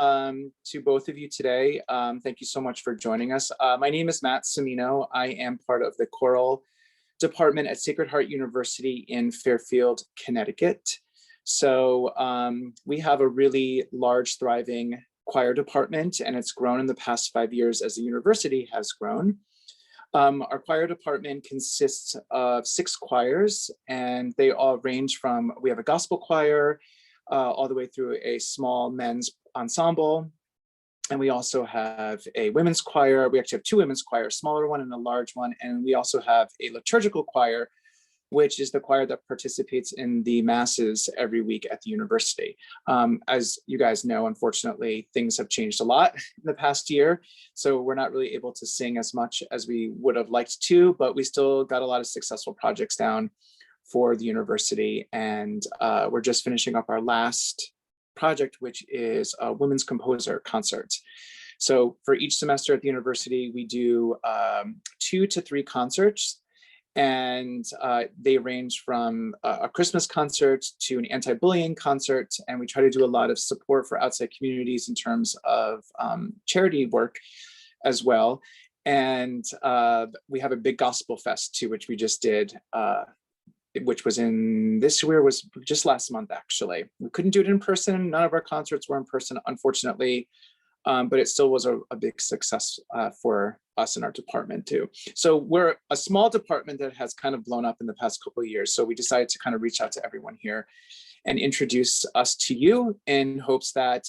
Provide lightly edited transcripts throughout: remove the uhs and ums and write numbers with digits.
to both of you today. Thank you so much for joining us. My name is Matt Cimino. I am part of the choral department at Sacred Heart University in Fairfield, Connecticut. So we have a really large, thriving choir department, and it's grown in the past 5 years as the university has grown. Our choir department consists of 6 choirs, and they all range from, we have a gospel choir, all the way through a small men's ensemble. And we also have a women's choir. We actually have 2 women's choirs, a smaller one and a large one. And we also have a liturgical choir, which is the choir that participates in the masses every week at the university. As you guys know, unfortunately, things have changed a lot in the past year. So we're not really able to sing as much as we would have liked to, but we still got a lot of successful projects down for the university. And we're just finishing up our last project, which is a women's composer concert. So for each semester at the university, we do 2 to 3 concerts, and they range from a Christmas concert to an anti-bullying concert. And we try to do a lot of support for outside communities in terms of charity work as well. And we have a big gospel fest too, which we just did, which was was just last month, actually. We couldn't do it in person. None of our concerts were in person, unfortunately, but it still was a big success for us in our department too. So we're a small department that has kind of blown up in the past couple of years. So we decided to kind of reach out to everyone here and introduce us to you in hopes that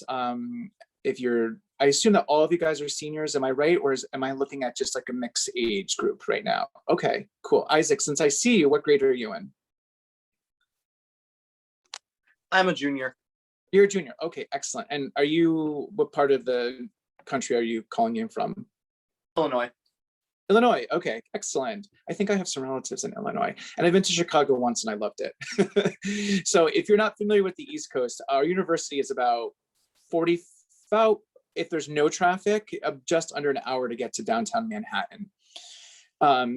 I assume that all of you guys are seniors, am I right? Or am I looking at just like a mixed age group right now? Okay, cool. Isaac, since I see you, what grade are you in? I'm a junior. You're a junior. Okay, excellent. And what part of the country are you calling in from? Illinois. Illinois. Okay, excellent. I think I have some relatives in Illinois, and I've been to Chicago once and I loved it. So if you're not familiar with the East Coast, our university is about if there's no traffic, just under an hour to get to downtown Manhattan.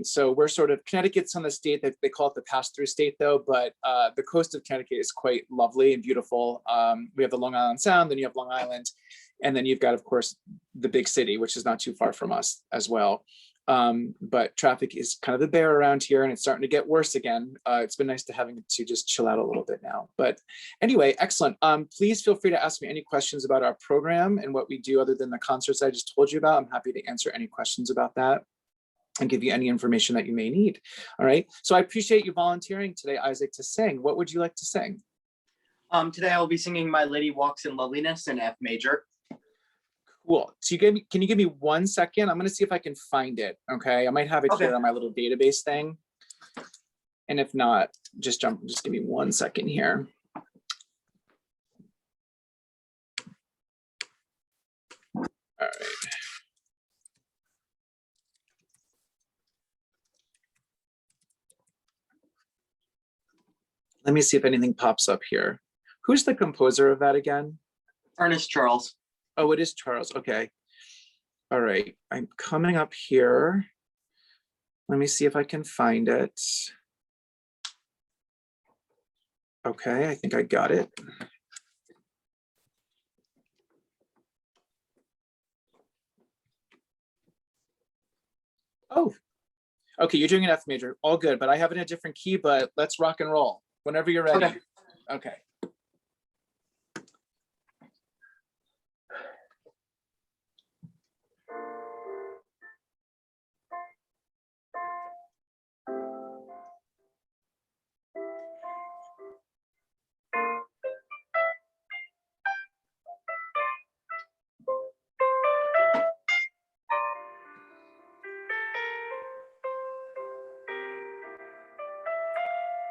So we're sort of, Connecticut's on the state that they call it the pass-through state though, but the coast of Connecticut is quite lovely and beautiful. We have the Long Island Sound, then you have Long Island, and then you've got, of course, the big city, which is not too far from us as well. But traffic is kind of the bear around here, and it's starting to get worse again. It's been nice to having to just chill out a little bit now. But anyway, excellent. Please feel free to ask me any questions about our program and what we do other than the concerts I just told you about. I'm happy to answer any questions about that and give you any information that you may need. All right. So I appreciate you volunteering today, Isaac, to sing. What would you like to sing? Today I will be singing My Lady Walks in Loveliness in F major. Cool. So can you give me 1 second? I'm going to see if I can find it. Okay. I might have it here on my little database thing. And if not, just give me 1 second here. All right. Let me see if anything pops up here. Who's the composer of that again? Ernest Charles. Oh, it is Charles. Okay. All right. I'm coming up here. Let me see if I can find it. Okay, I think I got it. Oh, okay. You're doing an F major. All good, but I have it in a different key, but let's rock and roll whenever you're ready. Okay.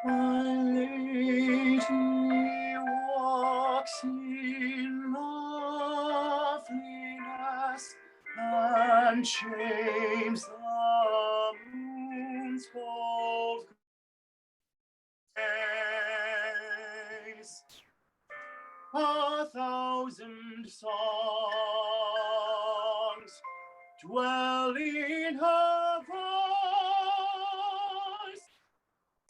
My lady walks in loveliness and shames the moon's cold face. 1,000 songs dwell in her voice.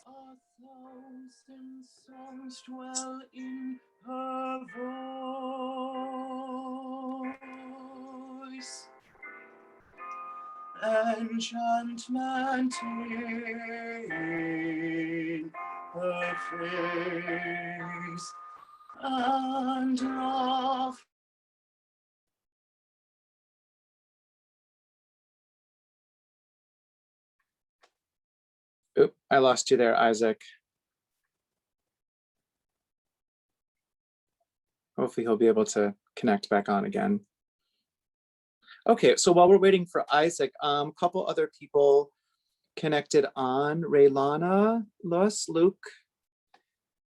1,000 songs dwell in her voice. enchantment in her face, and love. Oop, I lost you there, Isaac. Hopefully he'll be able to connect back on again. Okay, so while we're waiting for Isaac, a couple other people connected on. Raylana, Luke,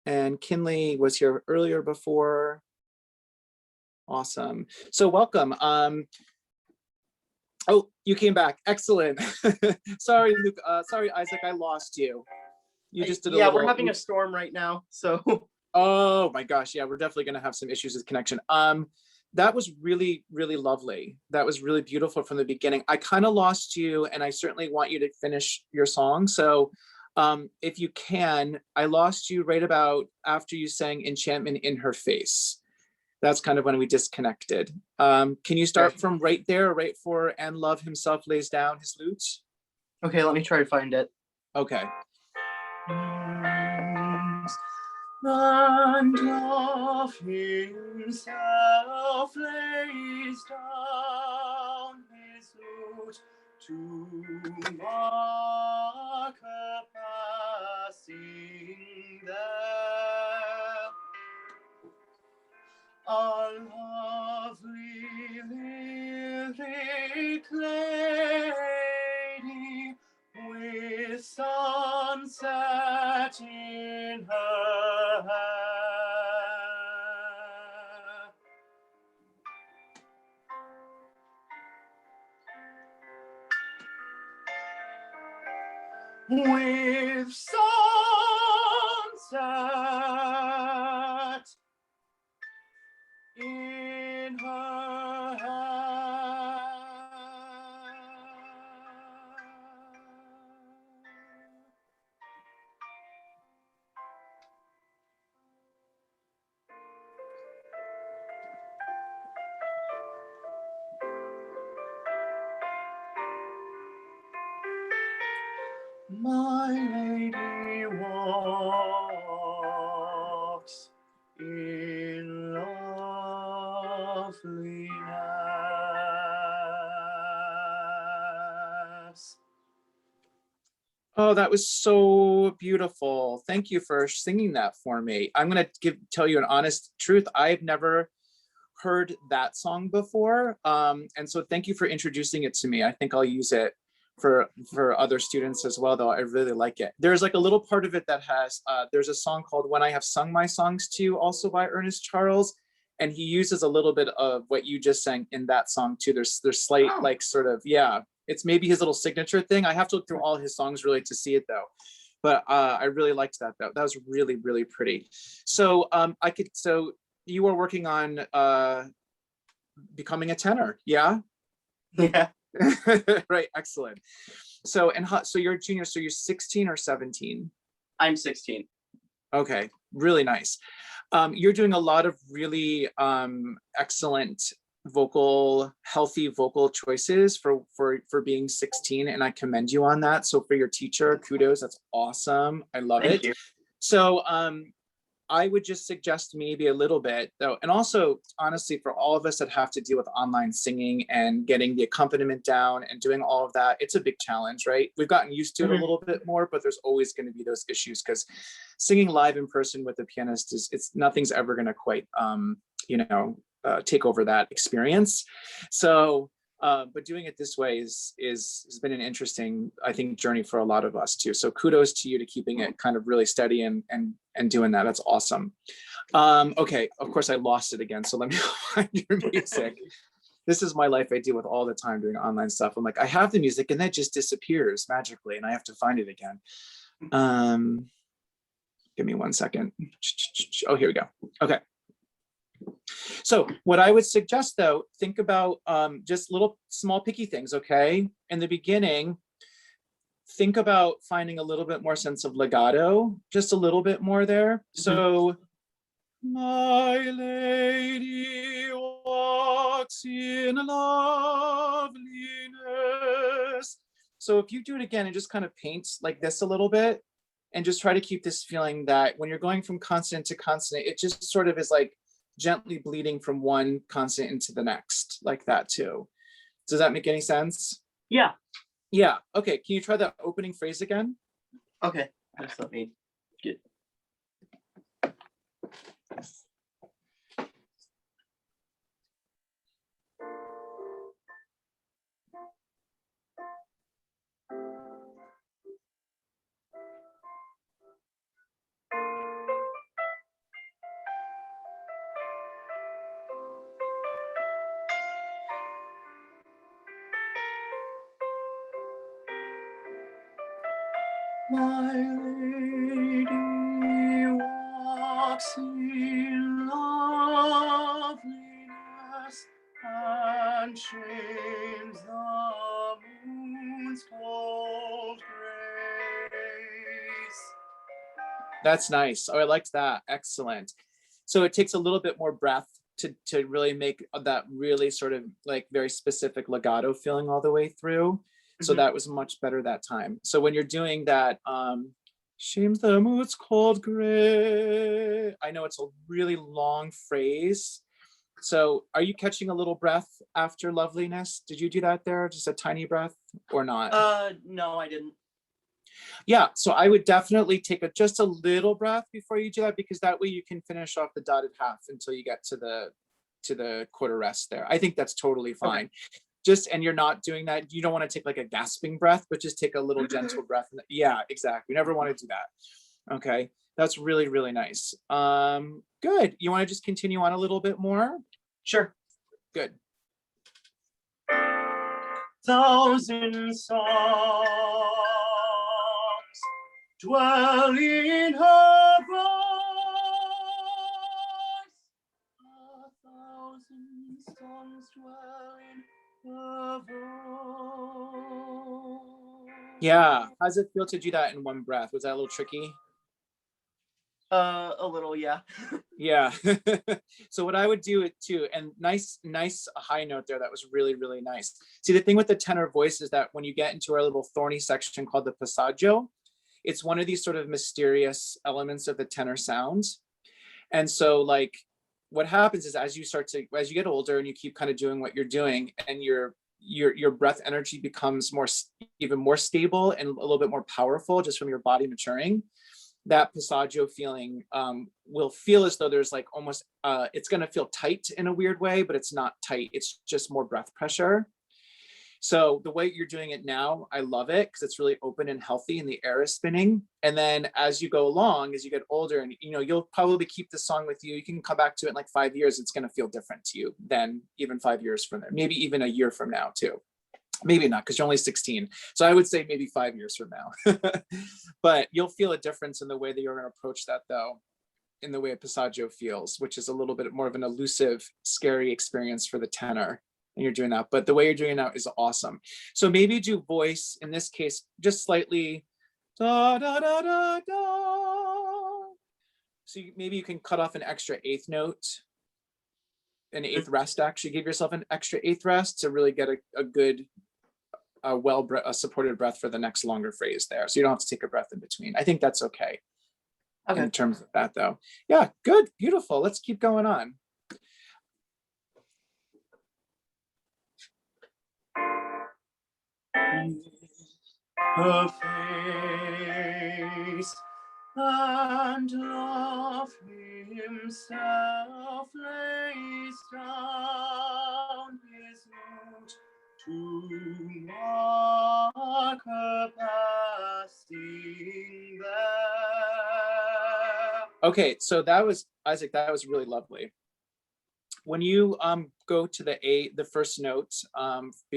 and Kinley was here earlier before. Awesome. So welcome. Oh, you came back. Excellent. Sorry, Luke. Sorry, Isaac, I lost you. You just did a little... we're having a storm right now, so... Oh my gosh, yeah, we're definitely going to have some issues with connection. That was really, really lovely. That was really beautiful from the beginning. I kind of lost you, and I certainly want you to finish your song. So if you can, I lost you right about after you sang Enchantment in Her Face. That's kind of when we disconnected. Can you start from right there, right for "And Love Himself Lays Down His Lutes"? Okay, let me try to find it. Okay. And love himself lays down his lute to mark a passing there. A lovely lyric lady with sunset in her hair. With sunset in her hair. My lady walks in loveliness. Oh, that was so beautiful. Thank you for singing that for me. I'm going to tell you an honest truth. I've never heard that song before. And so thank you for introducing it to me. I think I'll use it for other students as well, though. I really like it. There's like a little part of it that has, there's a song called When I Have Sung My Songs To You, also by Ernest Charles. And he uses a little bit of what you just sang in that song too. There's slight, like sort of, yeah, it's maybe his little signature thing. I have to look through all his songs really to see it though. But I really liked that though. That was really, really pretty. So so you are working on becoming a tenor, yeah? Yeah. Right, excellent. So so you're a junior, so you're 16 or 17? I'm 16. Okay, really nice. You're doing a lot of really excellent healthy vocal choices for being 16, and I commend you on that. So for your teacher, kudos, that's awesome. I love it. Thank you. So I would just suggest maybe a little bit though, and also honestly for all of us that have to deal with online singing and getting the accompaniment down and doing all of that, it's a big challenge, right? We've gotten used to it a little bit more, but there's always going to be those issues because singing live in person with a pianist it's nothing's ever going to quite take over that experience. So but doing it this way has been an interesting, I think, journey for a lot of us too. So kudos to you to keeping it kind of really steady and doing that. That's awesome. Okay, of course I lost it again. So let me find your music. This is my life I deal with all the time doing online stuff. I'm like, I have the music and that just disappears magically and I have to find it again. Give me 1 second. Oh, here we go. Okay. So what I would suggest though, think about just little small picky things, okay? In the beginning, think about finding a little bit more sense of legato, just a little bit more there. So, my lady walks in loveliness loveliness. So if you do it again and just kind of paint like this a little bit, and just try to keep this feeling that when you're going from consonant to consonant, it just sort of is like gently bleeding from one consonant into the next, like that too. Does that make any sense? Yeah. Yeah. Okay. Can you try that opening phrase again? Okay. Just let me get. My lady walks in loveliness and shames the moon's cold grace. That's nice. Oh, I liked that. Excellent. So it takes a little bit more breath to really make that really sort of like very specific legato feeling all the way through. So that was much better that time. So when you're doing that, shames the moon's cold gray. I know it's a really long phrase. So are you catching a little breath after loveliness? Did you do that there? Just a tiny breath or not? No, I didn't. Yeah, so I would definitely take just a little breath before you do that, because that way you can finish off the dotted half until you get to the quarter rest there. I think that's totally fine. Okay. And you're not doing that. You don't want to take like a gasping breath, but just take a little gentle breath. Yeah, exactly. You never want to do that. Okay, that's really, really nice. Good. You want to just continue on a little bit more? Sure. Good. Thousand songs dwell in her voice. 1,000 songs dwell in her voice. Yeah. How does it feel to do that in one breath? Was that a little tricky? A little, yeah. Yeah. So what I would do it too, and nice high note there. That was really, really nice. See, the thing with the tenor voice is that when you get into our little thorny section called the passaggio, it's one of these sort of mysterious elements of the tenor sound. And so like what happens is as you get older and you keep kind of doing what you're doing, and your breath energy becomes even more stable and a little bit more powerful just from your body maturing, that passaggio feeling will feel as though there's like almost, it's going to feel tight in a weird way, but it's not tight. It's just more breath pressure. So the way you're doing it now, I love it because it's really open and healthy and the air is spinning. And then as you go along, as you get older, and you'll probably keep the song with you. You can come back to it in like 5 years. It's going to feel different to you than even 5 years from there, maybe even a year from now too. Maybe not, because you're only 16. So I would say maybe 5 years from now. But you'll feel a difference in the way that you're going to approach that, though, in the way a passaggio feels, which is a little bit more of an elusive, scary experience for the tenor. And you're doing that. But the way you're doing it now is awesome. So maybe do voice, in this case, just slightly da da da da da. So maybe you can cut off an extra eighth note, an eighth rest, actually. Give yourself an extra eighth rest to really get a good a supported breath for the next longer phrase there. So you don't have to take a breath in between. I think that's okay. In terms of that though. Yeah, good, beautiful. Let's keep going on. Her face and love himself lays down his note to mark her passing there. Okay, so that was, Isaac, that was really lovely. When you go to the first note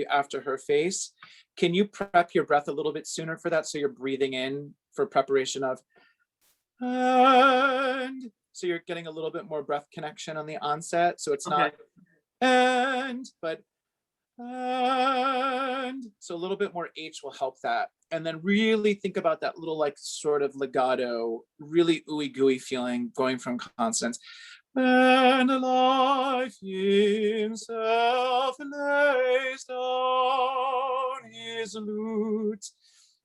after her face, can you prep your breath a little bit sooner for that? So you're breathing in for preparation of, and so you're getting a little bit more breath connection on the onset. So it's not and, but and. So a little bit more H will help that. And then really think about that little like sort of legato, really ooey gooey feeling going from consonants. and life himself lays down his lute.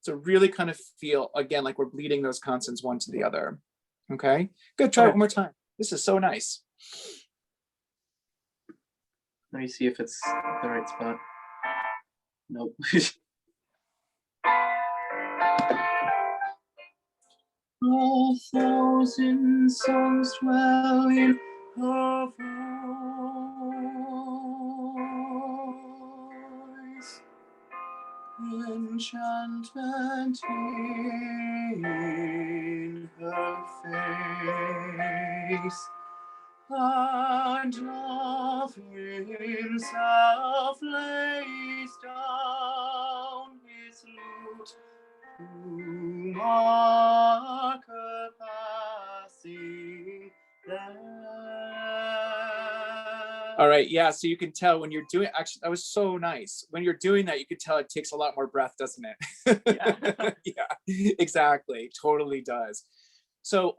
So really kind of feel, again, like we're bleeding those consonants one to the other. Okay, good, try it one more time. This is so nice. Let me see if it's the right spot. Nope. A thousand songs dwell in her voice, enchantment in her face, and love himself lays down his lute to mark a passing death. All right, yeah, so you can tell when you're doing, actually, that was so nice. When you're doing that, you could tell it takes a lot more breath, doesn't it? Yeah. Yeah, exactly, totally does. So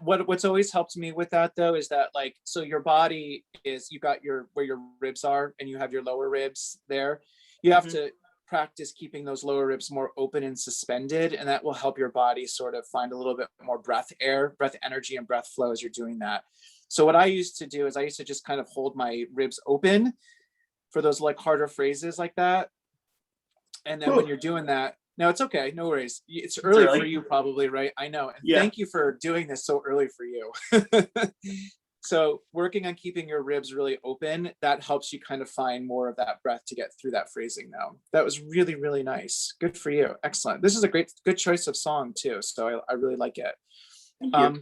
what's always helped me with that though is that, like, so your body is, you got your, where your ribs are and you have your lower ribs there. You have to practice keeping those lower ribs more open and suspended, and that will help your body sort of find a little bit more breath energy and breath flow as you're doing that. So what I used to do is I used to just kind of hold my ribs open for those like harder phrases like that. And then when you're doing that, no, it's okay, no worries. It's early for you probably, right? I know. And thank you for doing this so early for you. So working on keeping your ribs really open, that helps you kind of find more of that breath to get through that phrasing now. That was really, really nice. Good for you. Excellent. This is a good choice of song too. So I really like it.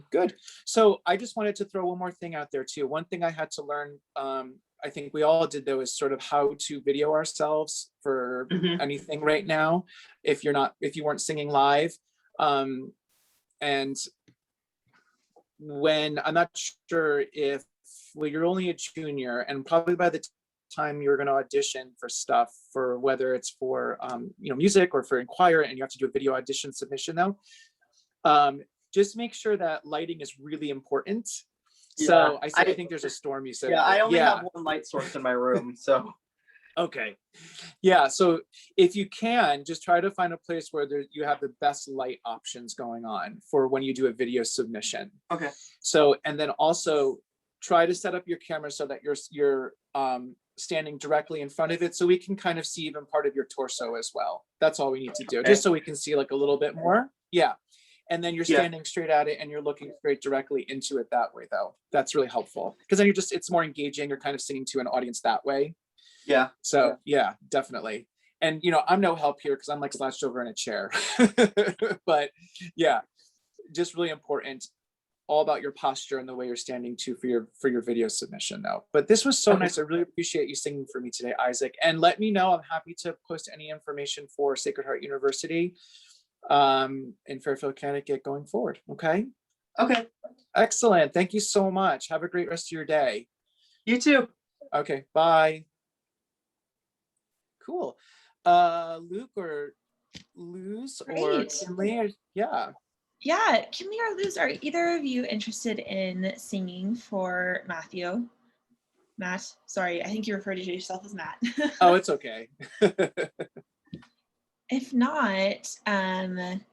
Good. So I just wanted to throw one more thing out there too. One thing I had to learn, I think we all did though, is sort of how to video ourselves for anything right now. If you weren't singing live. And when, I'm not sure if, well, you're only a junior, and probably by the time you're going to audition for stuff, for whether it's for music or for Inquire, and you have to do a video audition submission though, just make sure that lighting is really important. So I think there's a storm, you said. Yeah, I only have one light source in my room, so. Okay. Yeah, so if you can, just try to find a place where you have the best light options going on for when you do a video submission. Okay. So, and then also try to set up your camera so that you're standing directly in front of it, so we can kind of see even part of your torso as well. That's all we need to do, just so we can see like a little bit more. Yeah. And then you're standing straight at it and you're looking straight directly into it that way though. That's really helpful, because then it's more engaging. You're kind of singing to an audience that way. Yeah. So yeah, definitely. And I'm no help here because I'm like slouched over in a chair. But yeah, just really important, all about your posture and the way you're standing too for your video submission though. But this was so nice. I really appreciate you singing for me today, Isaac. And let me know, I'm happy to post any information for Sacred Heart University in Fairfield, Connecticut going forward. Okay. Excellent. Thank you so much. Have a great rest of your day. You too. Okay, bye. Cool. Luke or Luz or Kinley, yeah, Kinley or Luz, are either of you interested in singing for Matthew? Matt, sorry, I think you referred to yourself as Matt. Oh, it's okay. If not, then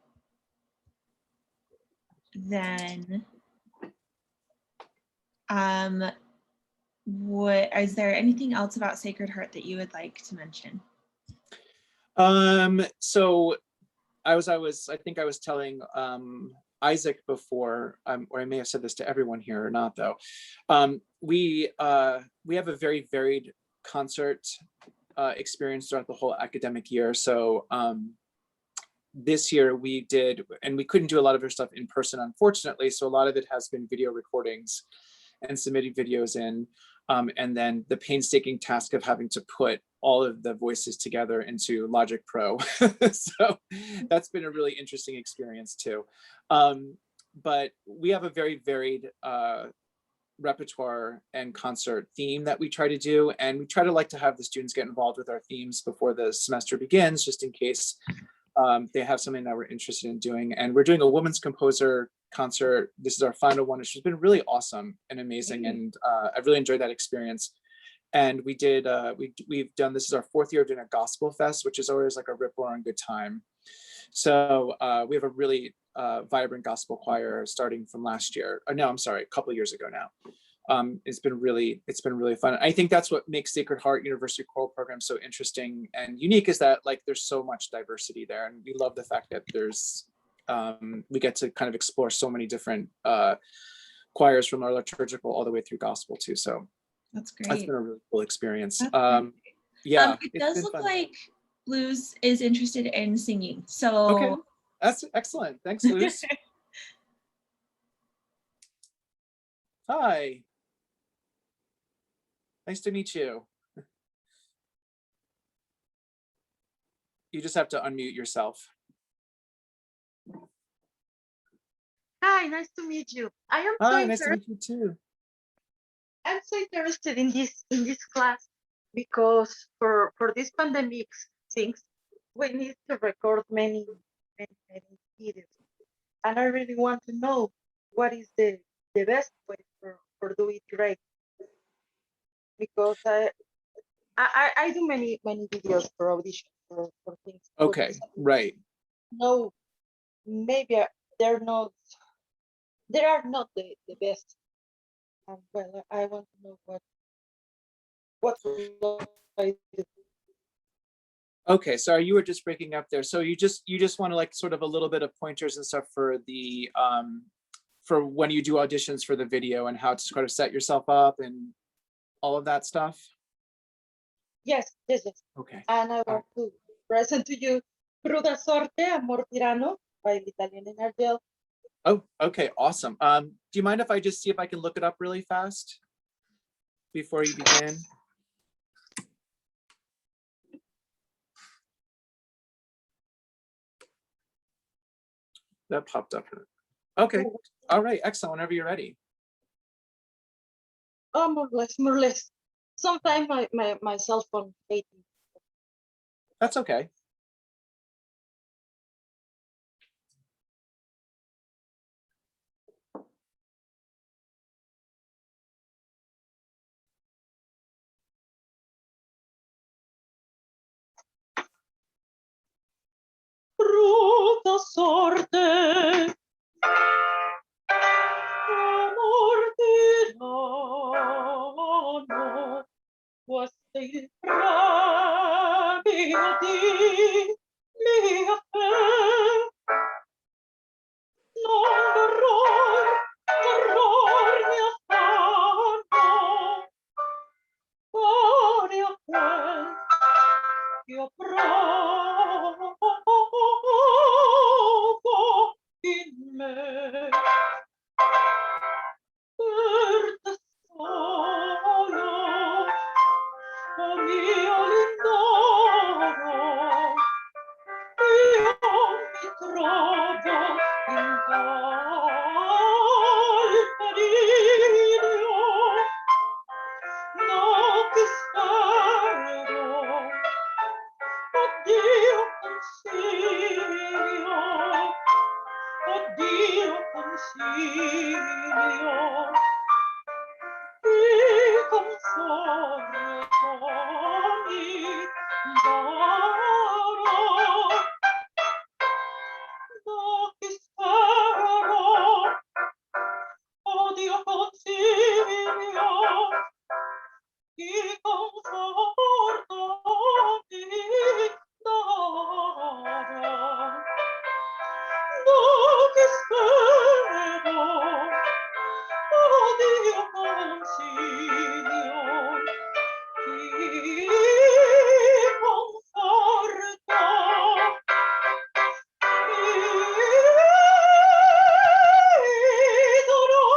is there anything else about Sacred Heart that you would like to mention? So I think I was telling Isaac before, or I may have said this to everyone here or not though. We have a very varied concert experience throughout the whole academic year. So this year we did, and we couldn't do a lot of our stuff in person, unfortunately. So a lot of it has been video recordings and submitting videos in. And then the painstaking task of having to put all of the voices together into Logic Pro. So that's been a really interesting experience too. But we have a very varied repertoire and concert theme that we try to do. And we try to like to have the students get involved with our themes before the semester begins, just in case they have something that we're interested in doing, and we're doing a women's composer concert. This is our final one, which has been really awesome and amazing, and I've really enjoyed that experience. And we did we've done, this is our 4th year of doing a gospel fest, which is always like a rip roaring good time. So we have a really vibrant gospel choir starting from last year. No, I'm sorry, a couple of years ago now. It's been really fun. I think that's what makes Sacred Heart University Choral Program so interesting and unique, is that like there's so much diversity there, and we love the fact that there's we get to kind of explore so many different choirs from our liturgical all the way through gospel too. So That's great. that's been a really cool experience. Yeah, it does look like Luz is interested in singing. So okay, that's excellent. Thanks, Luz. Hi. Nice to meet you. You just have to unmute yourself. Hi, nice to meet you. I am Hi, nice to meet you too. I'm so interested in this class because for this pandemic things we need to record many videos, and I really want to know what is the best way for do it great, because I do many videos for audition for things. Okay, right. No, maybe they're not the best. Well, I want to know what I do. Okay, sorry, you were just breaking up there. So you just want to like sort of a little bit of pointers and stuff for the for when you do auditions for the video and how to sort of set yourself up and all of that stuff. Yes. Okay. And I want to present to you Cruda Sorte, Amor Tirano by the Italian Energel. Oh, okay, awesome. Do you mind if I just see if I can look it up really fast before you begin? That popped up. Okay, all right, excellent. Whenever you're ready. Oh, more or less. Sometimes my cell phone hates me. That's okay. Cruda sorte, amor tirano, was il premio di mia fe. Non terror mi affanno, cuore a quel io provo in me. Per te solo, o mio lindoro, io mi trovo in tal peridio, no ti spero, oddio consiglio, oddio consiglio, ti conforto mi darò, no ti spero, oddio consiglio, ti conforto mi darò. No ti spero, oddio consiglio, ti conforto mi darò.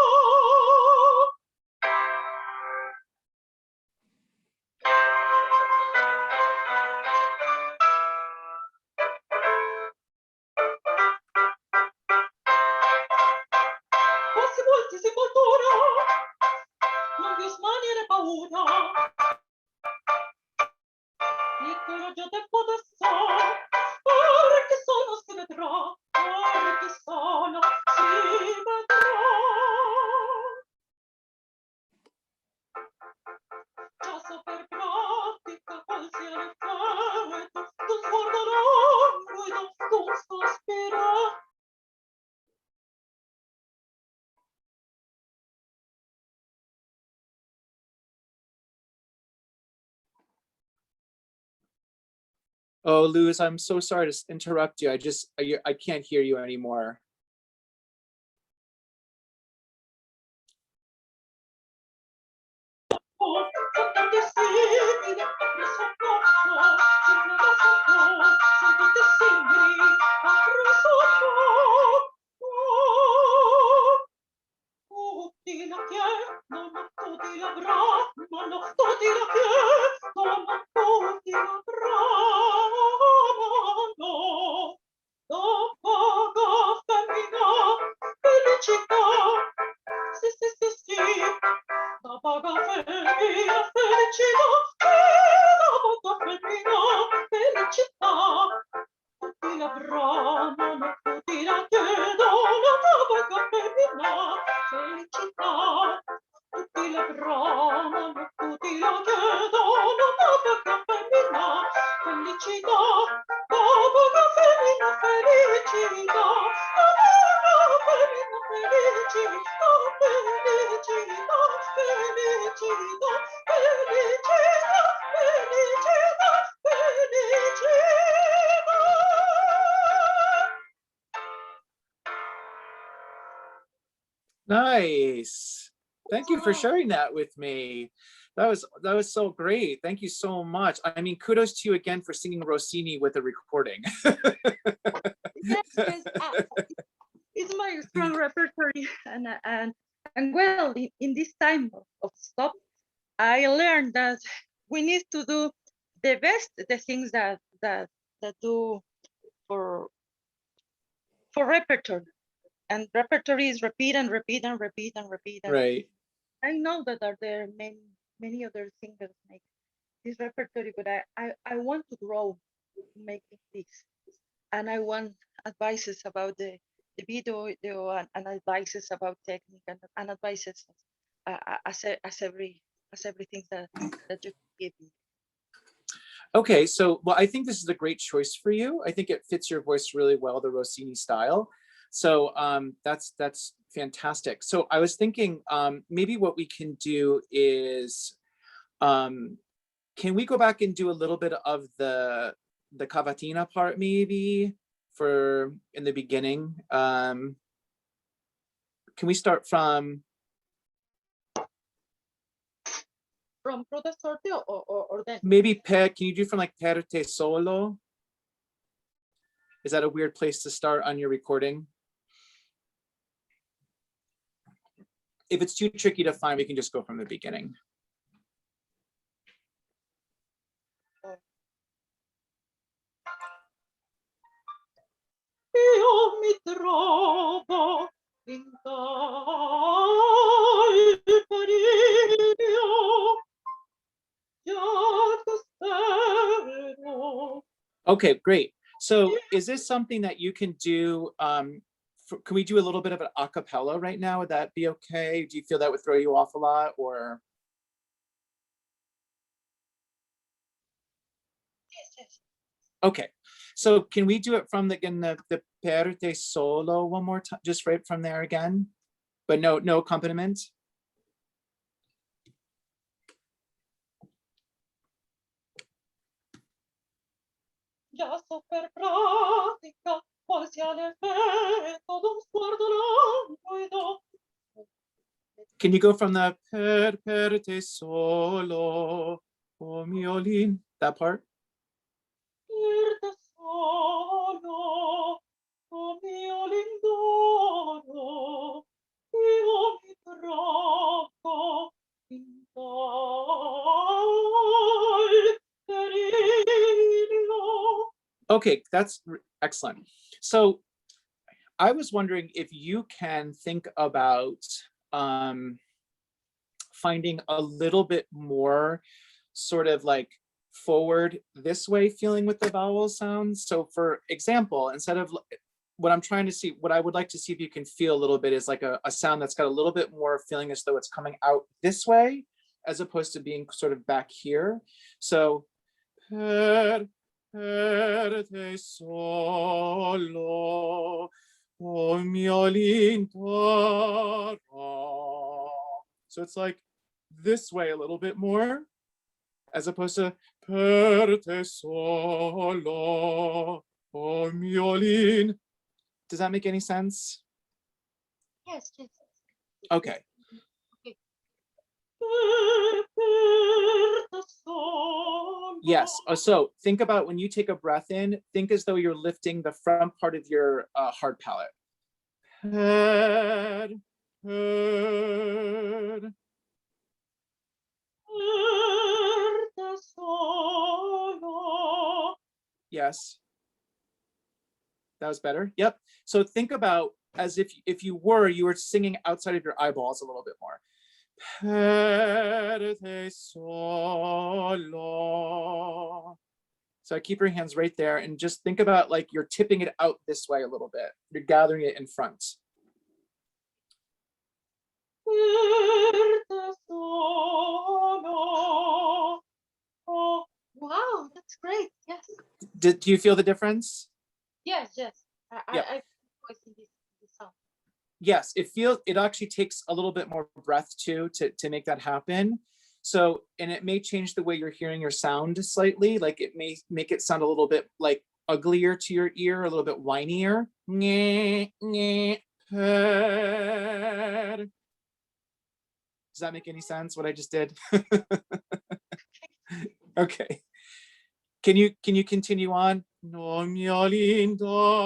Quasi molti sepoltura, non vi smaniere paura, piccolo già tempo adesso, perché vedrà, che sono, si vedrà. Già so per pratica qual sia l'effetto d'un sguardo languido, d'un sospiro. Oh, Luz, I'm so sorry to interrupt you. I can't hear you anymore. Sentite simile, mi soccorso, simile da sotto, sentite simili, apro sotto. Tutti la chiedono, tutti la bramano, tutti la chiedono, tutti la bramano. Dopo femmina, felicità, sì, sì, sì, sì. Dopo femmina, felicità, dopo femmina, felicità. Tutti la bramano, tutti la chiedono, dopo femmina, felicità. Tutti la bramano, tutti la chiedono, dopo femmina, felicità. Dopo femmina, felicità. Dopo femmina, felicità, felicità, felicità, felicità, felicità, felicità. Nice. Thank you for sharing that with me. That was so great. Thank you so much. I mean, kudos to you again for singing Rossini with a recording. Yes, yes, it's my strong repertory, and well, in this time of stop, I learned that we need to do the best, the things that do for repertory, and repertory is repeat and repeat and repeat and repeat. And Right. I know that are there many other things that make this repertory, but I want to grow making this, and I want advices about the video and advices about technique and advices as everything that you give me. Okay, so well, I think this is a great choice for you. I think it fits your voice really well, the Rossini style. So that's fantastic. So I was thinking maybe what we can do is, can we go back and do a little bit of the cavatina part maybe for in the beginning? Can we start from Cruda Sorte or then? maybe can you do from like Per te solo? Is that a weird place to start on your recording? If it's too tricky to find, we can just go from the beginning. Io mi trovo in tal peridio, già t'aspetto. Okay, great. So is this something that you can do? Can we do a little bit of an a cappella right now? Would that be okay? Do you feel that would throw you off a lot, or? Yes. Okay, so can we do it from again the Per te solo one more time, just right from there again, but no accompaniment? Già so per pratica qual sia l'effetto d'un sguardo languido. Can you go from the per te solo, o miolin, that part? Per te solo, o mio lindoro, io mi trovo in tal peridio. Okay, that's excellent. So I was wondering if you can think about finding a little bit more sort of like forward this way feeling with the vowel sounds. So for example, instead of what I'm trying to see, what I would like to see if you can feel a little bit is like a sound that's got a little bit more feeling as though it's coming out this way, as opposed to being sort of back here. So, per te solo, o mio lindo. So it's like this way a little bit more, as opposed to per te solo, o mio lindo. Does that make any sense? Yes, yes. Okay. Okay. Yes. So think about when you take a breath in, think as though you're lifting the front part of your hard palate. Head, head. Yes. That was better. Yep. So think about as if you were singing outside of your eyeballs a little bit more. Per te solo. So keep your hands right there and just think about like you're tipping it out this way a little bit. You're gathering it in front. Oh, wow, that's great. Yes. Do you feel the difference? Yes, yes. Yep. I voice in this song. Yes, it actually takes a little bit more breath too to make that happen. So, and it may change the way you're hearing your sound slightly. Like it may make it sound a little bit like uglier to your ear, a little bit whinier. Does that make any sense what I just did? Okay. Can you continue on? No mio lindoro.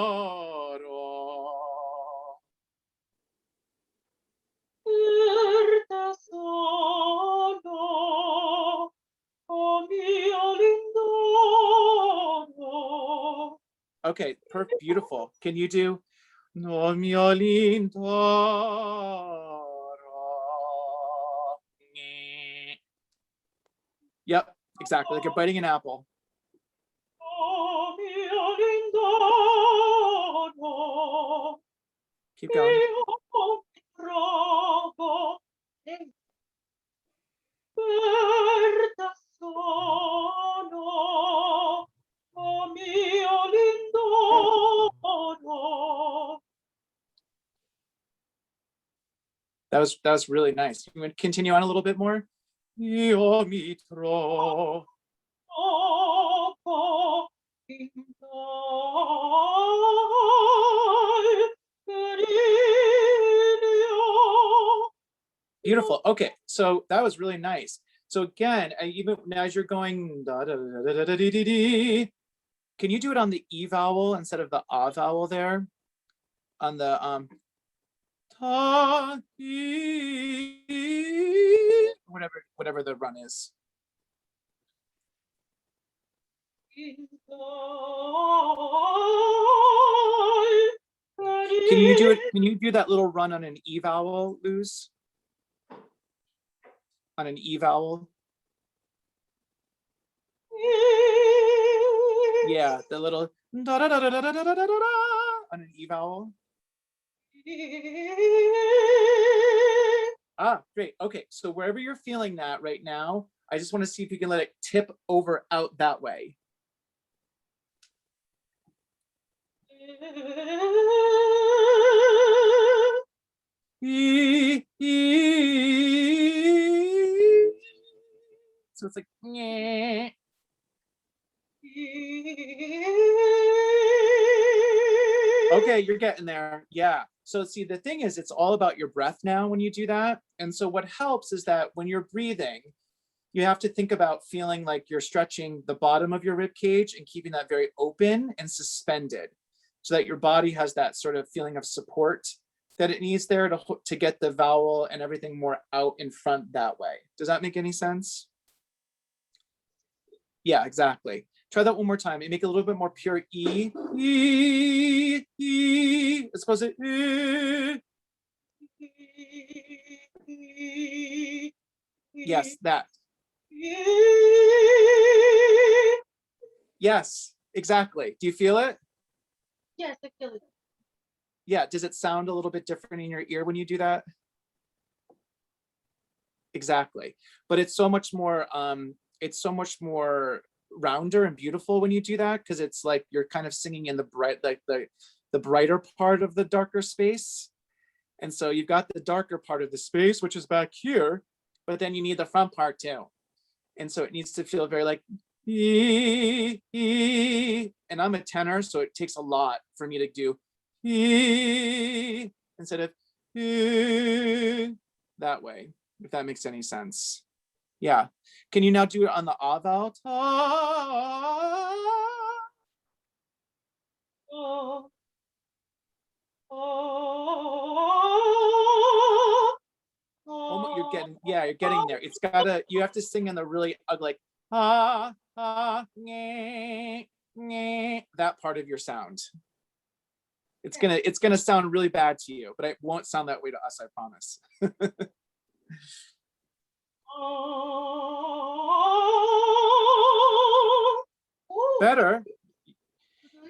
Okay, perfect, beautiful. Can you do no mio lindoro? Yep, exactly, like you're biting an apple. Keep going. That was really nice. You want to continue on a little bit more? Io mi trovo. Beautiful. Okay, so that was really nice. So again, even as you're going, da, da, da, da, da, da, dee, dee, dee, can you do it on the E vowel instead of the A vowel there? On the ta, e, whatever the run is. Can you do it? Can you do that little run on an E vowel, Luz? On an E vowel? Yeah, the little da da da da da da da da da da on an E vowel. Ah, great. Okay, so wherever you're feeling that right now, I just want to see if you can let it tip over out that way. So it's like, nyeh. Okay, you're getting there. Yeah. So see, the thing is, it's all about your breath now when you do that. And so what helps is that when you're breathing, you have to think about feeling like you're stretching the bottom of your rib cage and keeping that very open and suspended so that your body has that sort of feeling of support that it needs there to get the vowel and everything more out in front that way. Does that make any sense? Yeah, exactly. Try that one more time and make it a little bit more pure E. E, E, as opposed to E. Yes, that. Yes, exactly. Do you feel it? Yes, I feel it. Yeah. Does it sound a little bit different in your ear when you do that? Exactly. But it's so much more rounder and beautiful when you do that, because it's like you're kind of singing in the bright, like the brighter part of the darker space. And so you've got the darker part of the space, which is back here, but then you need the front part too. And so it needs to feel very like, and I'm a tenor, so it takes a lot for me to do instead of that way, if that makes any sense. Yeah. Can you now do it on the ah vowel? Oh, You're getting there. It's gotta, you have to sing in the really ugly, like, that part of your sound. It's gonna sound really bad to you, but it won't sound that way to us, I promise. Better.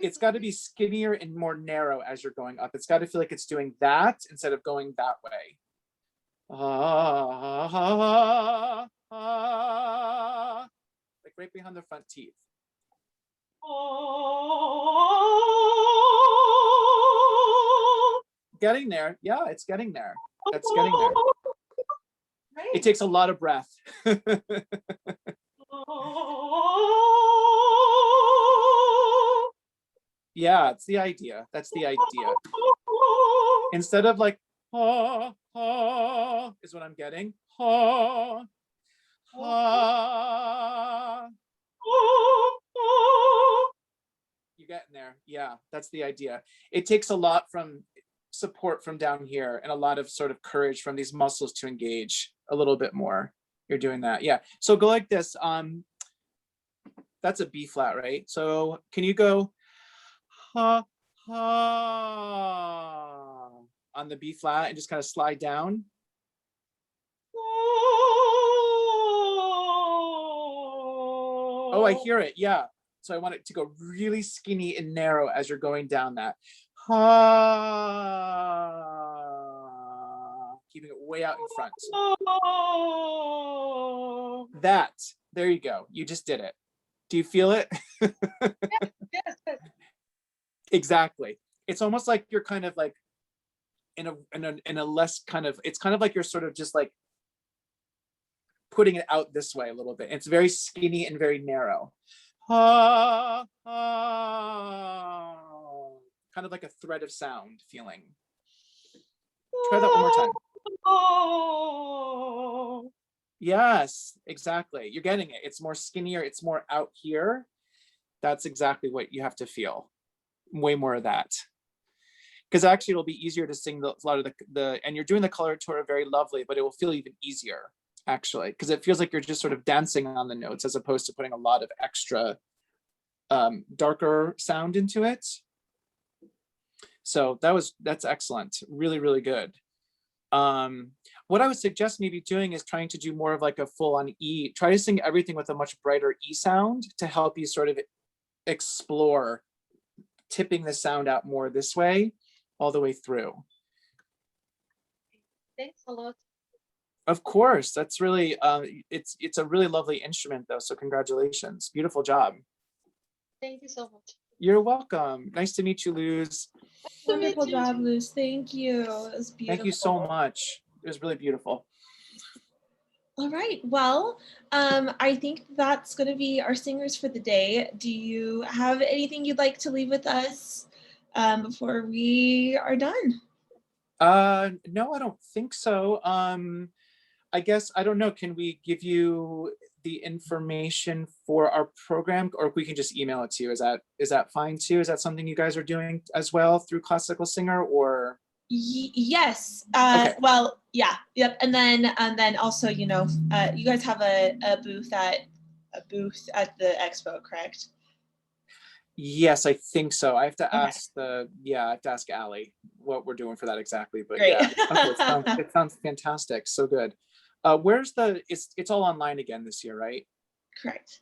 It's got to be skinnier and more narrow as you're going up. It's got to feel like it's doing that instead of going that way. Like right behind the front teeth. Getting there. Yeah, it's getting there. That's getting there. It takes a lot of breath. Yeah, it's the idea. That's the idea. Instead of like, is what I'm getting. You're getting there. Yeah, that's the idea. It takes a lot from support from down here and a lot of sort of courage from these muscles to engage a little bit more. You're doing that. Yeah. So go like this. That's a B flat, right? So can you go ha ha on the B flat and just kind of slide down? Oh, I hear it. Yeah. So I want it to go really skinny and narrow as you're going down that. Keeping it way out in front. That. There you go. You just did it. Do you feel it? yes. Exactly. It's almost like you're kind of like in a less kind of, it's kind of like you're sort of just like putting it out this way a little bit. It's very skinny and very narrow. Kind of like a thread of sound feeling. Try that one more time. Yes, exactly. You're getting it. It's more skinnier. It's more out here. That's exactly what you have to feel. Way more of that. Because actually it'll be easier to sing a lot of the, and you're doing the coloratura very lovely, but it will feel even easier actually, because it feels like you're just sort of dancing on the notes as opposed to putting a lot of extra darker sound into it. So that's excellent. Really, really good. What I would suggest maybe doing is trying to do more of like a full on E. Try to sing everything with a much brighter E sound to help you sort of explore tipping the sound out more this way all the way through. Thanks a lot. Of course, that's really it's a really lovely instrument though, so congratulations. Beautiful job. Thank you so much. You're welcome. Nice to meet you, Luz. Wonderful job, Luz. Thank you. It was beautiful. Thank you so much. It was really beautiful. All right. Well, I think that's going to be our singers for the day. Do you have anything you'd like to leave with us before we are done? No, I don't think so. I guess, I don't know, can we give you the information for our program, or we can just email it to you? Is that fine too? Is that something you guys are doing as well through Classical Singer, or? Yes. Okay. Well, yeah. Yep. And then also, you know, you guys have a booth at the expo, correct? Yes, I think so. I have to ask I have to ask Allie what we're doing for that exactly. But Great. yeah, okay, it sounds fantastic. So good. Where's it's all online again this year, right? Correct.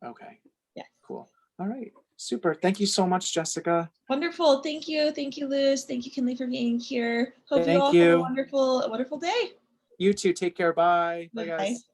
Okay. Yeah. Cool. All right. Super. Thank you so much, Jessica. Wonderful. Thank you. Thank you, Luz. Thank you, Kinley, for being here. Hope you Thank all have a you. wonderful day. You too. Take care. Bye. Bye, Bye. guys.